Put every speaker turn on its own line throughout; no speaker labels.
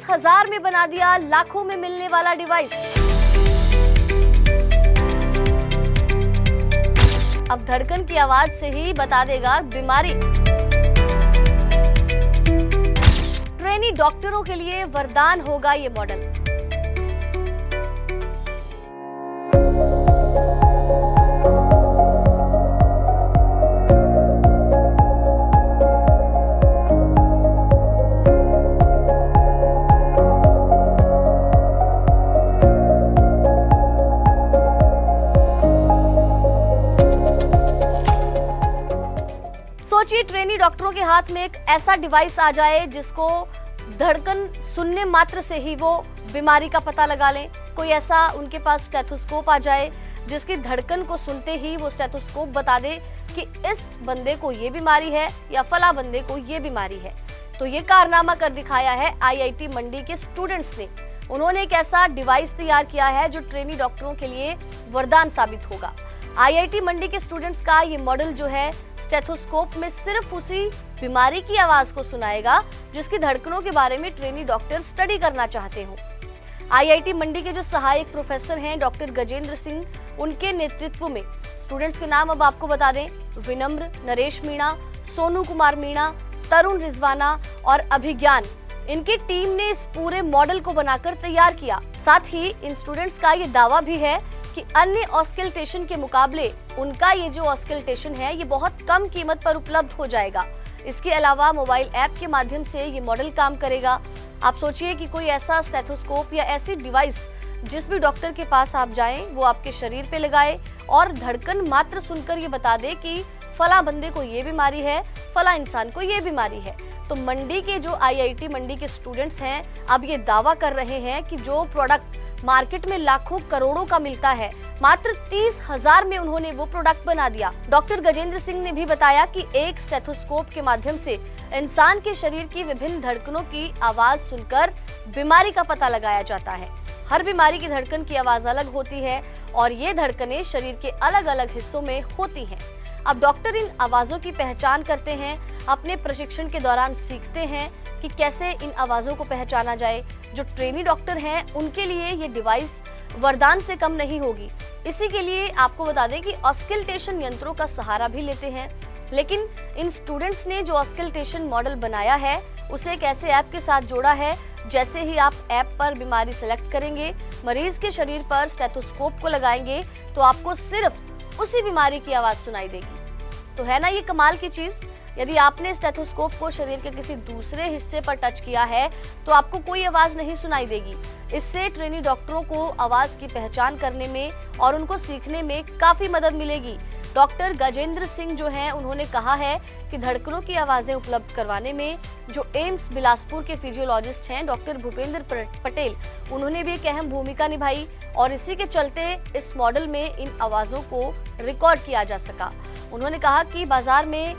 30,000 में बना दिया लाखों में मिलने वाला डिवाइस। अब धड़कन की आवाज से ही बता देगा बीमारी। ट्रेनी डॉक्टरों के लिए वरदान होगा ये मॉडल। सोचिए ट्रेनी डॉक्टरों के हाथ में एक ऐसा डिवाइस आ जाए जिसको धड़कन सुनने मात्र से ही वो बीमारी का पता लगा लें। कोई ऐसा उनके पास स्टेथोस्कोप आ जाए जिसकी धड़कन को सुनते ही वो स्टेथोस्कोप बता दे कि इस बंदे को ये बीमारी है या फला बंदे को ये बीमारी है। तो ये कारनामा कर दिखाया है आईआईटी मंडी के स्टूडेंट्स ने। उन्होंने एक ऐसा डिवाइस तैयार किया है जो ट्रेनी डॉक्टरों के लिए वरदान साबित होगा। आईआईटी मंडी के स्टूडेंट्स का ये मॉडल जो है स्टेथोस्कोप में सिर्फ उसी बीमारी की आवाज को सुनाएगा जिसकी धड़कनों के बारे में ट्रेनी डॉक्टर स्टडी करना चाहते हो। आईआईटी मंडी के जो सहायक प्रोफेसर हैं डॉक्टर गजेंद्र सिंह, उनके नेतृत्व में स्टूडेंट्स के नाम अब आपको बता दें, विनम्र, नरेश मीणा, सोनू कुमार मीणा, तरुण रिजवाना और अभिज्ञान, इनकी टीम ने इस पूरे मॉडल को बनाकर तैयार किया। साथ ही इन स्टूडेंट्स का ये दावा भी है कि अन्य ऑस्कल्टेशन के मुकाबले उनका ये जो ऑस्कल्टेशन है ये बहुत कम कीमत पर उपलब्ध हो जाएगा। इसके अलावा मोबाइल ऐप के माध्यम से ये मॉडल काम करेगा। आप सोचिए कि कोई ऐसा स्टेथोस्कोप या ऐसी डिवाइस जिस भी डॉक्टर के पास आप जाएं वो आपके शरीर पे लगाए और धड़कन मात्र सुनकर ये बता दे कि फला बंदे को ये बीमारी है, फला इंसान को ये बीमारी है। तो मंडी के जो आईआईटी मंडी के स्टूडेंट्स हैं अब ये दावा कर रहे हैं कि जो प्रोडक्ट मार्केट में लाखों करोड़ों का मिलता है, मात्र 30,000 में उन्होंने वो प्रोडक्ट बना दिया। डॉक्टर गजेंद्र सिंह ने भी बताया कि एक स्टेथोस्कोप के माध्यम से इंसान के शरीर की विभिन्न धड़कनों की आवाज सुनकर बीमारी का पता लगाया जाता है। हर बीमारी की धड़कन की आवाज अलग होती है और ये धड़कनें शरीर के अलग अलग हिस्सों में होती हैं। अब डॉक्टर इन आवाजों की पहचान करते हैं, अपने प्रशिक्षण के दौरान सीखते हैं कि कैसे इन आवाजों को पहचाना जाए। जो ट्रेनी डॉक्टर हैं उनके लिए ये डिवाइस वरदान से कम नहीं होगी। इसी के लिए आपको बता दें कि ऑस्कल्टेशन यंत्रों का सहारा भी लेते हैं, लेकिन इन स्टूडेंट्स ने जो ऑस्कल्टेशन मॉडल बनाया है उसे एक ऐसे ऐप के साथ जोड़ा है। जैसे ही आप ऐप पर बीमारी सेलेक्ट करेंगे, मरीज के शरीर पर स्टेथोस्कोप को लगाएंगे तो आपको सिर्फ उसी बीमारी की आवाज सुनाई देगी। तो है ना ये कमाल की चीज। यदि आपने स्टेथोस्कोप को शरीर के किसी दूसरे हिस्से पर टच किया है तो आपको कोई आवाज नहीं सुनाई देगी। इससे ट्रेनी डॉक्टरों को आवाज की पहचान करने में और उनको सीखने में काफी मदद मिलेगी। डॉक्टर गजेंद्र सिंह जो हैं उन्होंने कहा है कि धड़कनों की आवाजें उपलब्ध करवाने में जो एम्स बिलासपुर के फिजियोलॉजिस्ट हैं डॉक्टर भूपेंद्र पटेल, उन्होंने भी एक अहम भूमिका निभाई और इसी के चलते इस मॉडल में इन आवाजों को रिकॉर्ड किया जा सका। उन्होंने कहा कि बाजार में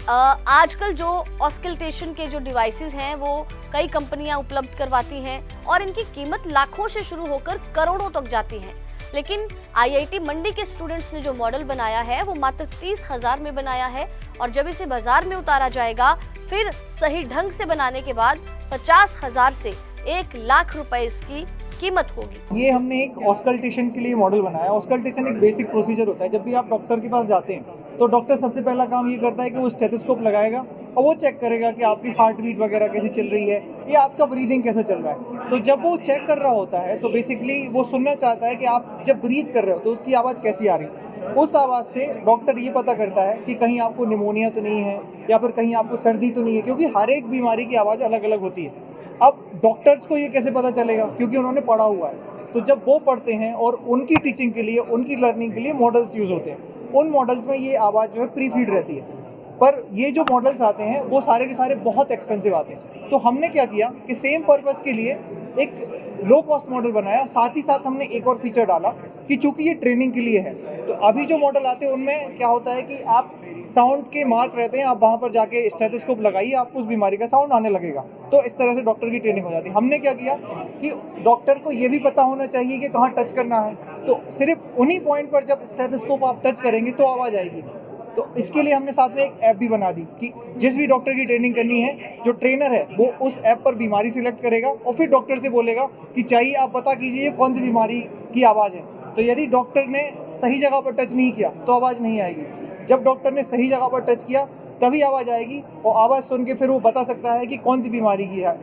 आजकल जो ऑस्कल्टेशन के जो डिवाइसेस हैं वो कई कंपनियां उपलब्ध करवाती हैं और इनकी कीमत लाखों से शुरू होकर करोड़ों तक जाती है। लेकिन आईआईटी मंडी के स्टूडेंट्स ने जो मॉडल बनाया है वो मात्र 30,000 में बनाया है और जब इसे बाजार में उतारा जाएगा फिर सही ढंग से बनाने के बाद 50,000 से 1 लाख रुपए इसकी कीमत होगी।
ये हमने एक ऑस्कल्टेशन के लिए मॉडल बनाया। ऑस्कल्टेशन एक बेसिक प्रोसीजर होता है। जब भी आप डॉक्टर के पास जाते हैं तो डॉक्टर सबसे पहला काम ये करता है कि वो स्टेथोस्कोप लगाएगा और वो चेक करेगा कि आपकी हार्ट बीट वगैरह कैसी चल रही है या आपका ब्रीदिंग कैसा चल रहा है। तो जब वो चेक कर रहा होता है तो बेसिकली वो सुनना चाहता है कि आप जब ब्रीथ कर रहे हो तो उसकी आवाज़ कैसी आ रही है। उस आवाज़ से डॉक्टर ये पता करता है कि कहीं आपको निमोनिया तो नहीं है या फिर कहीं आपको सर्दी तो नहीं है, क्योंकि हर एक बीमारी की आवाज़ अलग अलग होती है। अब डॉक्टर्स को ये कैसे पता चलेगा, क्योंकि उन्होंने पढ़ा हुआ है। तो जब वो पढ़ते हैं और उनकी टीचिंग के लिए, उनकी लर्निंग के लिए मॉडल्स यूज़ होते हैं, उन मॉडल्स में ये आवाज़ जो है प्री फीड रहती है। पर ये जो मॉडल्स आते हैं वो सारे के सारे बहुत एक्सपेंसिव आते हैं। तो हमने क्या किया कि सेम पर्पस के लिए एक लो कॉस्ट मॉडल बनाया। साथ ही साथ हमने एक और फीचर डाला कि चूंकि ये ट्रेनिंग के लिए है तो अभी जो मॉडल आते हैं उनमें क्या होता है कि आप साउंड के मार्क रहते हैं, आप वहाँ पर जाके स्टेथोस्कोप लगाइए, आपको उस बीमारी का साउंड आने लगेगा। तो इस तरह से डॉक्टर की ट्रेनिंग हो जाती है। हमने क्या किया कि डॉक्टर को ये भी पता होना चाहिए कि कहाँ टच करना है, तो सिर्फ उन्हीं पॉइंट पर जब स्टेथोस्कोप आप टच करेंगे तो आवाज़ आएगी। तो इसके लिए हमने साथ में एक ऐप भी बना दी कि जिस भी डॉक्टर की ट्रेनिंग करनी है, जो ट्रेनर है वो उस ऐप पर बीमारी सिलेक्ट करेगा और फिर डॉक्टर से बोलेगा कि चाहिए आप पता कीजिए कौन सी बीमारी की आवाज़ है। तो यदि डॉक्टर ने सही जगह पर टच नहीं किया तो आवाज़ नहीं आएगी। जब डॉक्टर ने सही जगह पर टच किया तभी आवाज़ आएगी, और आवाज़ सुन के फिर वो बता सकता है कि कौन सी बीमारी की है।